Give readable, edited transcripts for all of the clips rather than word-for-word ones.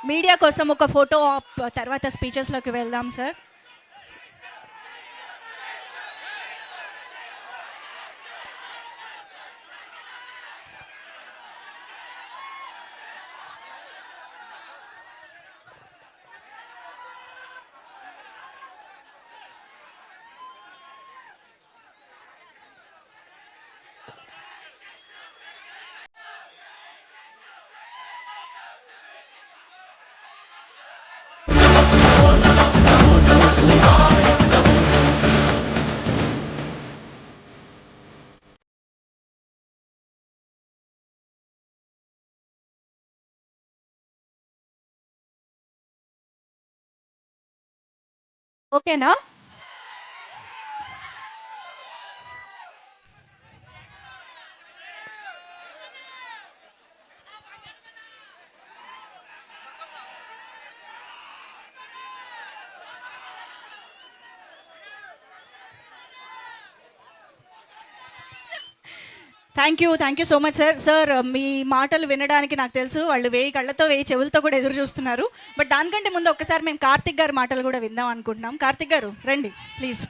Media కోసం ఒక photo తర్వాత స్పీచెస్లోకి వెళ్దాం సార్. ఓకేనా? Thank you so much sir. Sir మీ మాటలు వినడానికి నాకు తెలుసు వాళ్ళు 1000 కళ్ళతో 1000 చెవులతో కూడా ఎదురు చూస్తున్నారు. బట్ దానికంటే ముందు ఒక్కసారి మేము కార్తిక్ గారి మాటలు కూడా విందాం అనుకుంటున్నాం. కార్తిక్ గారు రండి ప్లీజ్.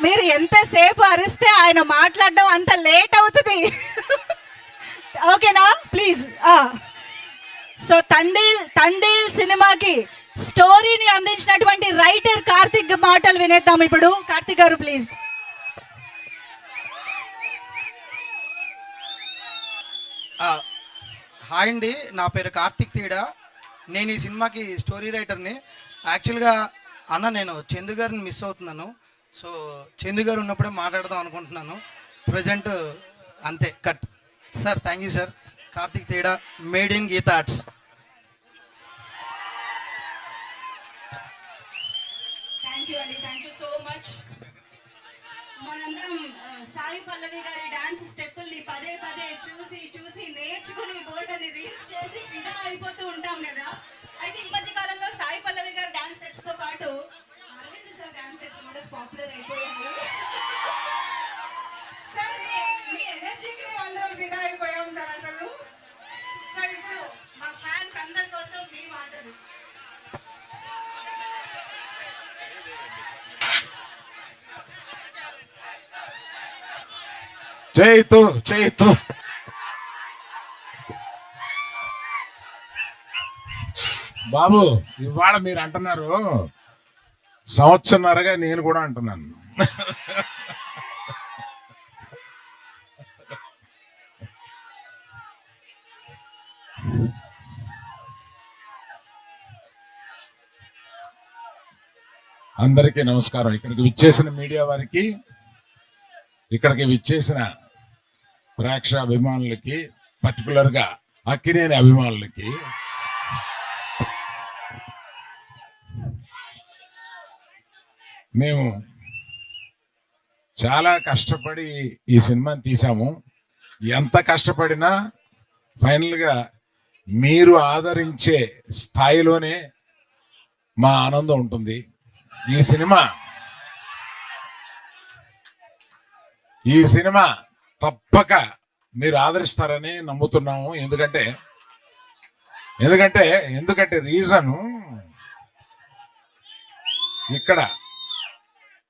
మీరు ఎంతసేపు అరిస్తే ఆయన మాట్లాడడం అంత లేట్ అవుతుంది. ఓకేనా ప్లీజ్. సో తండేల్ సినిమాకి స్టోరీని అందించినటువంటి రైటర్ కార్తిక్ మాటలు వినేద్దాం ఇప్పుడు. కార్తిక్ గారు ప్లీజ్. హాయ్ అండి, నా పేరు కార్తిక్ తీడా. నేను ఈ సినిమాకి స్టోరీ రైటర్ని. యాక్చువల్గా అన్న నేను చందు గారిని మిస్ అవుతున్నాను. సో చందు గారు ఉన్నప్పుడే మాట్లాడదాం అనుకుంటున్నాను. ప్రజెంట్ అంతే cut. Sir thank you sir. Karthik తీడా, made in Geetha Arts. Thank you so much. మనందరం సాయి పల్లవి గారి డాన్స్ స్టెప్పుల్ని పదే చూసి నేర్చుకుని బోల్డని రీల్స్ చేసి ఫిదా అయిపోతూ ఉంటాం కదా. అయితే ఈ మధ్య కాలంలో సాయి పల్లవి గారి డాన్స్ స్టెప్స్ తో పాటు అరవింద్ సార్ డాన్స్ స్టెప్స్ కూడా పాపులర్ అయిపోయారు. సార్ మీ ఎనర్జీకి మేము అందరం ఫిదా అయిపోయాం సార్ అసలు. సో ఇప్పుడు మా ఫ్యాన్స్ అందరి కోసం మీ మాటలు. చేయితూ బాబు, ఇవాళ మీరు అంటున్నారు, సంవత్సరన్నరగా నేను కూడా అంటున్నాను. అందరికీ నమస్కారం. ఇక్కడికి విచ్చేసిన మీడియా వారికి, ఇక్కడికి విచ్చేసిన ప్రేక్షాభిమానులకి, పర్టికులర్గా అక్కినేని అభిమానులకి మేము చాలా కష్టపడి ఈ సినిమాని తీసాము. ఎంత కష్టపడినా ఫైనల్గా మీరు ఆదరించే స్థాయిలోనే మా ఆనందం ఉంటుంది. ఈ సినిమా తప్పక మీరు ఆదరిస్తారని నమ్ముతున్నాము. ఎందుకంటే రీజను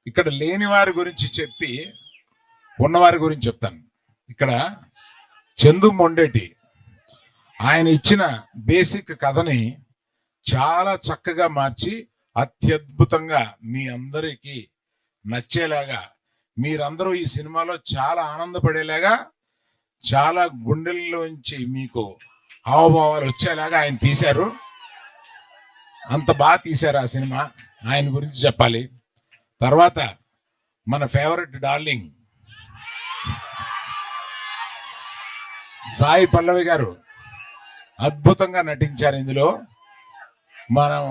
ఇక్కడ లేని వారి గురించి చెప్పి ఉన్నవారి గురించి చెప్తాను. ఇక్కడ చందు మొండేటి ఆయన ఇచ్చిన బేసిక్ కథని చాలా చక్కగా మార్చి అత్యద్భుతంగా మీ అందరికీ నచ్చేలాగా, మీరందరూ ఈ సినిమాలో చాలా ఆనందపడేలాగా, చాలా గుండెల్లోంచి మీకు హావభావాలు వచ్చేలాగా ఆయన తీశారు. అంత బాగా తీశారు ఆ సినిమా. ఆయన గురించి చెప్పాలి. తర్వాత మన ఫేవరెట్ డార్లింగ్ సాయి పల్లవి గారు అద్భుతంగా నటించారు ఇందులో. మనం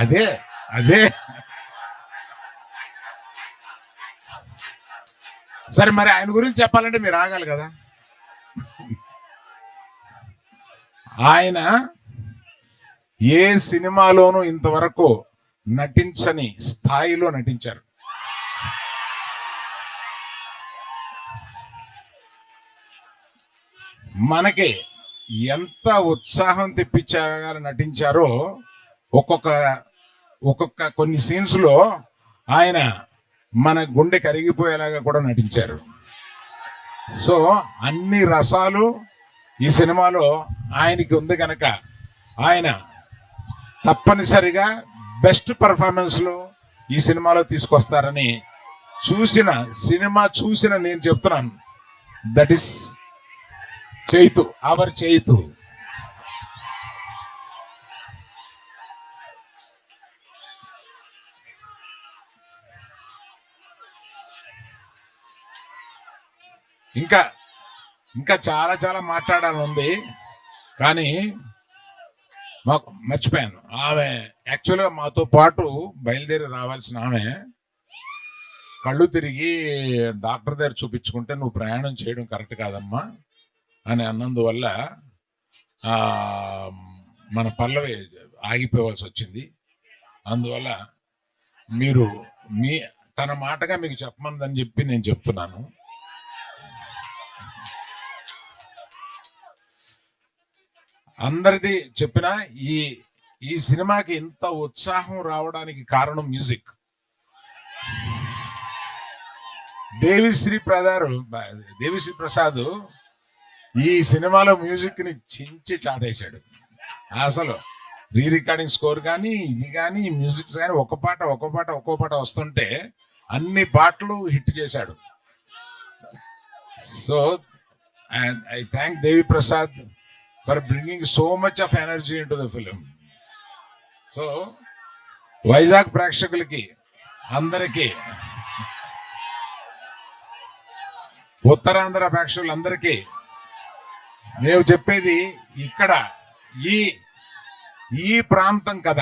అదే అదే సరే, మరి ఆయన గురించి చెప్పాలంటే మీరు ఆగాలి కదా. ఆయన ఏ సినిమాలోనూ ఇంతవరకు నటించని స్థాయిలో నటించారు. మనకి ఎంత ఉత్సాహం తెప్పించాగా నటించారో ఒక్కొక్క కొన్ని సీన్స్ లో ఆయన మన గుండె కరిగిపోయేలాగా కూడా నటించారు. సో అన్ని రసాలు ఈ సినిమాలో ఆయనకి ఉంది కనుక ఆయన తప్పనిసరిగా బెస్ట్ పర్ఫార్మెన్స్ లో ఈ సినిమాలో తీసుకొస్తారని సినిమా చూసిన నేను చెప్తున్నాను. That is Chaitu, our Chaitu. ఇంకా చాలా చాలా మాట్లాడాలని ఉంది, కానీ మాకు మర్చిపోయాను. ఆమె యాక్చువల్గా మాతో పాటు బయలుదేరి రావాల్సిన ఆమె కళ్ళు తిరిగి డాక్టర్ దగ్గర చూపించుకుంటే నువ్వు ప్రయాణం చేయడం కరెక్ట్ కాదమ్మా అని అన్నందువల్ల మన పల్లవి ఆగిపోవాల్సి వచ్చింది. అందువల్ల మీరు తన మాటగా మీకు చెప్పమని చెప్పి నేను చెప్తున్నాను. అందరిది చెప్పిన ఈ సినిమాకి ఇంత ఉత్సాహం రావడానికి కారణం మ్యూజిక్. దేవిశ్రీ ప్రసాద్ ఈ సినిమాలో మ్యూజిక్ ని చించి చాటేశాడు. అసలు రీ రికార్డింగ్ స్కోర్ కానీ ఇది కానీ మ్యూజిక్స్ కానీ ఒక్కో పాట వస్తుంటే అన్ని పాటలు హిట్ చేశాడు. So I thank Devi Prasad for bringing so much of energy into the film. So Vizag ప్రేక్షకులకి అందరికీ, ఉత్తరాంధ్ర ప్రేక్షకులందరికీ మేము చెప్పేది ఇక్కడ ఈ ప్రాంతం కథ,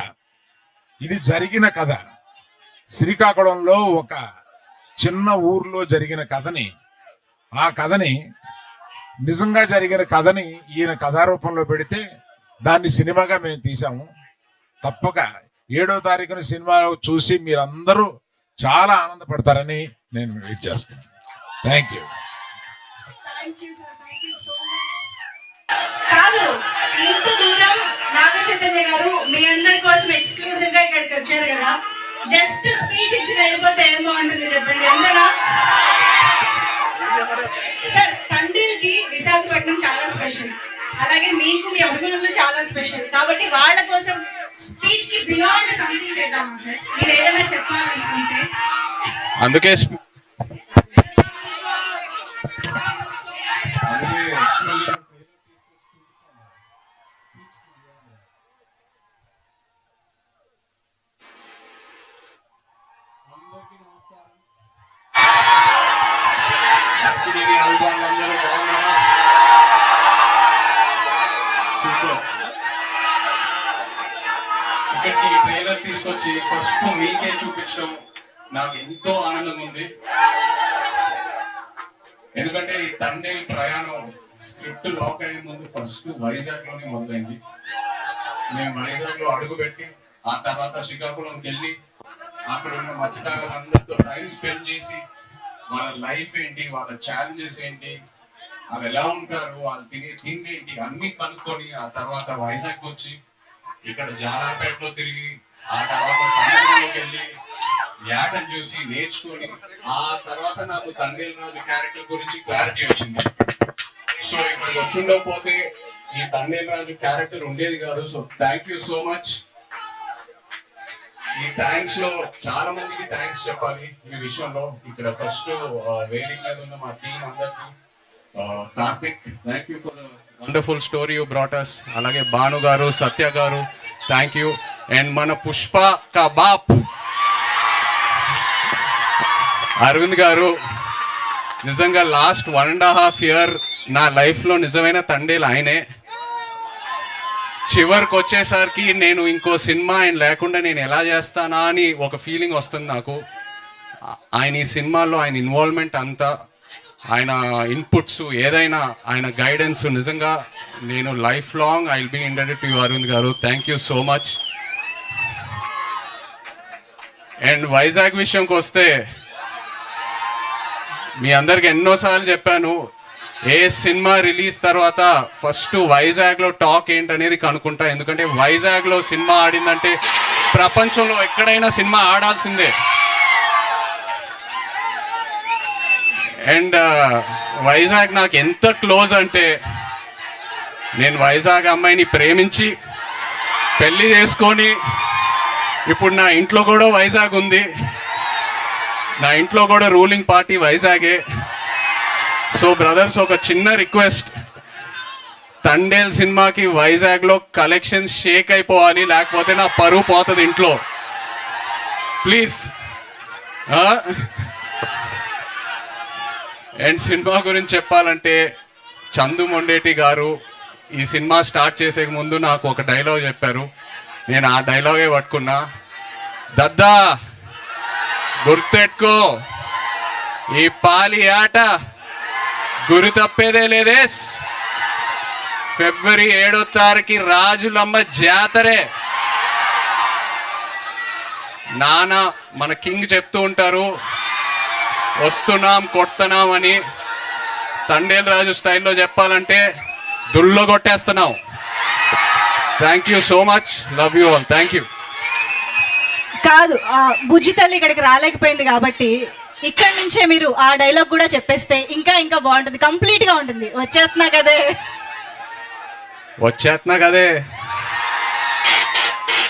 ఇది జరిగిన కథ. శ్రీకాకుళంలో ఒక చిన్న ఊర్లో జరిగిన కథని, ఆ కథని నిజంగా జరిగిన కథని ఈయన కథారూపంలో పెడితే దాన్ని సినిమాగా మేము తీసాము. తప్పక 7వ తారీఖున సినిమా చూసి మీరందరూ చాలా ఆనందపడతారని నేను వెయిట్ చేస్తున్నాను. Thank you. కాదు, ఇంత దూరం నాగచైతన్య గారు మీ అందరి కోసం ఎక్స్క్లూజివ్ గా ఇక్కడికి వచ్చారు కదా, జస్ట్ స్పీచ్ ఇచ్చి వెళ్ళిపోతే ఏం బాగుంటుంది చెప్పండి అందరా. సార్, తండ్రికి విశాఖపట్నం చాలా స్పెషల్, అలాగే మీకు మీ అభిమానులు చాలా స్పెషల్. కాబట్టి వాళ్ళ కోసం స్పీచ్ కి బియాండ్ సంథింగ్ చేద్దామా సార్? మీరు ఏదైనా చెప్పాలనుకుంటే. అందుకే ఇక్కడికి ట్రైలర్ తీసుకొచ్చి ఫస్ట్ మీకే చూపించడం నాకు ఎంతో ఆనందంగా ఉంది. ఎందుకంటే ఈ తండేల్ ప్రయాణం స్క్రిప్ట్ లాక్ అయ్యే ముందు ఫస్ట్ వైజాగ్ లోనే మొదలైంది. మేము వైజాగ్ లో అడుగుపెట్టి ఆ తర్వాత శ్రీకాకుళంకి వెళ్ళి అక్కడ ఉన్న మత్స్యకారులందరితో టైం స్పెండ్ చేసి వాళ్ళ లైఫ్ ఏంటి, వాళ్ళ ఛాలెంజెస్ ఏంటి, వాళ్ళు ఎలా ఉంటారు, వాళ్ళు తినే తిండి ఏంటి అన్ని కనుక్కొని ఆ తర్వాత వైజాగ్ వచ్చి ఇక్కడ జాలాపేటలో తిరిగి ఆ తర్వాత సముద్రంలోకి వెళ్ళి యాటను చూసి నేర్చుకొని ఆ తర్వాత నాకు తండేల్ రాజు క్యారెక్టర్ గురించి క్లారిటీ వచ్చింది. సో ఇక్కడికి వచ్చిండకపోతే ఈ తండేల్ రాజు క్యారెక్టర్ ఉండేది కాదు. So thank you so much. ఈ థ్యాంక్స్ లో చాలా మందికి థ్యాంక్స్ చెప్పాలి ఈ విషయంలో. ఇక్కడ ఫస్ట్ వేదిక మీద ఉన్న మా టీం అందరికి, Karthik, thank you for the wonderful story you brought us. అలాగే భాను గారు, సత్య గారు, థ్యాంక్ యూ. అండ్ మన పుష్ప కా బాప్ అరవింద్ గారు, నిజంగా లాస్ట్ 1.5 year నా లైఫ్ లో నిజమైన తండేలు ఆయనే. చివరికి వచ్చేసరికి నేను ఇంకో సినిమా ఆయన లేకుండా నేను ఎలా చేస్తానా అని ఒక ఫీలింగ్ వస్తుంది నాకు. ఆయన ఈ సినిమాలో ఆయన ఇన్వాల్వ్మెంట్ అంతా, ఆయన ఇన్పుట్స్, ఏదైనా ఆయన గైడెన్స్, నిజంగా నేను life long I will be indebted to you Arvind garu. Thank you so much. And Vizag విషయంకి వస్తే మీ అందరికి ఎన్నోసార్లు చెప్పాను, ఏ సినిమా రిలీజ్ తర్వాత ఫస్ట్ వైజాగ్లో టాక్ ఏంటనేది కనుక్కుంటా. ఎందుకంటే వైజాగ్లో సినిమా ఆడిందంటే ప్రపంచంలో ఎక్కడైనా సినిమా ఆడాల్సిందే. అండ్ వైజాగ్ నాకు ఎంత క్లోజ్ అంటే, నేను వైజాగ్ అమ్మాయిని ప్రేమించి పెళ్లి చేసుకొని ఇప్పుడు నా ఇంట్లో కూడా వైజాగ్ ఉంది. నా ఇంట్లో కూడా రూలింగ్ పార్టీ వైజాగే. సో బ్రదర్స్, ఒక చిన్న రిక్వెస్ట్, తండేల్ సినిమాకి వైజాగ్లో కలెక్షన్స్ షేక్ అయిపోవాలి, లేకపోతే నా పరువు పోతుంది ఇంట్లో. ప్లీజ్. అండ్ సినిమా గురించి చెప్పాలంటే, చందు మొండేటి గారు ఈ సినిమా స్టార్ట్ చేసే ముందు నాకు ఒక డైలాగ్ చెప్పారు. నేను ఆ డైలాగే పట్టుకున్నా. దద్దా గుర్తెట్టుకో, ఈ పాలి ఆట గురి తప్పేదే లేదేస్. ఫిబ్రవరి 7వ తారీఖు రాజులమ్మ జాతరే. నాన్న మన కింగ్ చెప్తూ ఉంటారు, వస్తున్నాం కొడుతున్నాం అని. తండేల్ రాజు స్టైల్లో చెప్పాలంటే దుల్లో కొట్టేస్తున్నాం. Thank you so much, love you all, thank you. కాదు, బుజ్జి తల్లి ఇక్కడికి రాలేకపోయింది కాబట్టి ఇక్కడి నుంచే మీరు ఆ డైలాగ్ కూడా చెప్పేస్తే ఇంకా ఇంకా బాగుంటుంది, కంప్లీట్గా ఉంటుంది. వచ్చేస్తున్నా కదే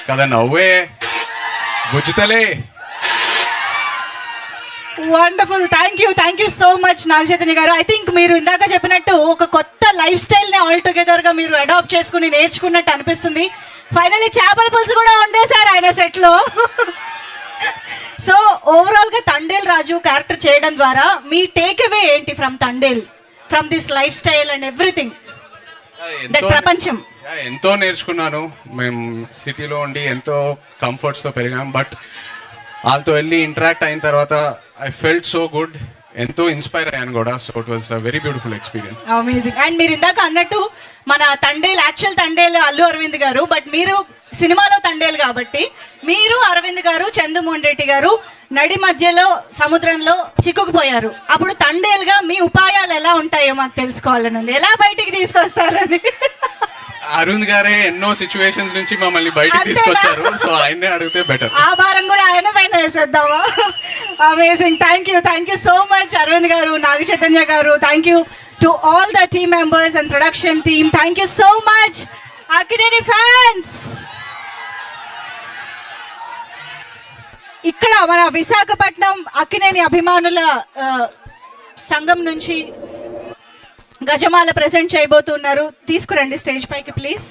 కదా నవ్వే బుజ్జితలే. Wonderful, thank you so much Naga Chaitanya garu. I think మీరు ఇందాక చెప్పినట్టు ఒక కొత్త లైఫ్ స్టైల్ని ఆల్ టుగెదర్గా మీరు అడాప్ట్ చేసుకుని నేర్చుకున్నట్టు అనిపిస్తుంది. ఫైనల్లీ చేపల పులుసు కూడా ఉండేశారు ఆయన సెట్లో. సో ఓవరాల్గా తండేల్ రాజు క్యారెక్టర్ చేయడం ద్వారా మీ టేక్ అవే ఏంటి from Thandel, from this life style and everything, that ప్రపంచం? ఎంతో నేర్చుకున్నాను. మేము సిటీలో ఉండి ఎంతో కంఫర్ట్స్తో పెరిగాం. బట్ వాళ్ళతో వెళ్ళి ఇంటరాక్ట్ అయిన తర్వాత ఐ ఫెల్ట్ సో గుడ్, ఎంతో ఇన్స్పైర్ అయ్యాను కూడా. So it was a very beautiful experience. Amazing. And మీరు ఇందాక అన్నట్టు మన తండేల్, యాక్చువల్ తండేల్ అల్లు అరవింద్ గారు, బట్ మీరు సినిమాలో తండేల్ కాబట్టి మీరు అరవింద్ గారు, చందు మొండేటి గారు నడి మధ్యలో సముద్రంలో చిక్కుకుపోయారు. అప్పుడు తండేల్గా మీ ఉపాయాలు ఎలా ఉంటాయో మాకు తెలుసుకోవాలని ఉంది, ఎలా బయటికి తీసుకొస్తారని. అరుణ్ గారే ఎన్నో సిచ్యువేషన్స్ నుంచి మమ్మల్ని బయటకు తీసుకొచ్చారు. సో ఆయన్నే అడిగితే బెటర్. ఆ భారం కూడా ఆయన పైన వేసేద్దామా? Amazing. Thank you so much Arvind garu, Naga Chaitanya garu. Thank you to all the team members and production team. Thank you so much Akkineni fans. ఇక్కడ మన విశాఖపట్నం అక్కినేని అభిమానుల సంఘం నుంచి గజమాల ప్రెజెంట్ చేయబోతున్నారు. తీసుకురండి స్టేజ్ పైకి ప్లీజ్.